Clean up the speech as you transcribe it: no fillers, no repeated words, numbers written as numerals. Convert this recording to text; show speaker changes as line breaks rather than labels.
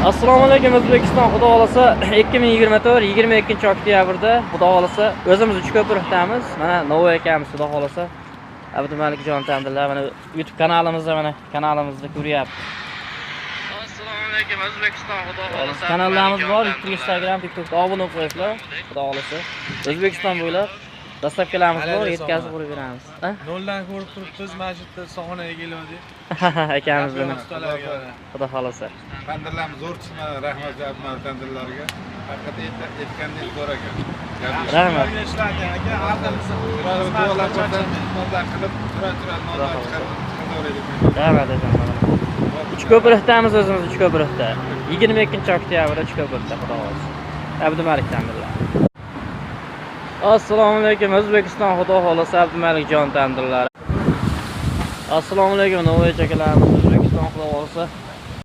Assalomu alaykum O'zbekiston, xudo xolasa 2024 22-oktyabrda xudo xolasa o'zimiz Uchko'prikdamiz. Mana Novoy akamiz xudo xolasa Abdumalikjon tandirlar. Mana YouTube kanalimizda ko'ryapti. Assalomu alaykum O'zbekiston, xudo xolasa. Kanallarimiz bor, Instagram, TikTokda obuna bo'lib qo'yinglar. Xudo xolasa. O'zbekiston bo'ylab dastavkalarimiz bor, yetkazib qo'yib beramiz.
Noldan ko'rib turibmiz, mana shu yerda soxonaga keldik.
Akamiz bilan. Xudo xolasa.
Tandirlarimiz zo'r chiqdi, rahmat javob tandirlarga. Haqiqatda aytgandek zo'r ekan.
Rahmat.
Ishlargan aka, ardamizda
Rahmat ekan. Uchko'prikdamiz o'zimiz Uchko'prikda. 22-oktyabrda Uchko'prikda xudo xolasa. Abdumalik tandirlar. Assalomu alaykum O'zbekiston, xudo xolasa Abdumalikjon tandirlar. Assalomu alaykum Novoy akalarimiz O'zbekiston, xudo xolasa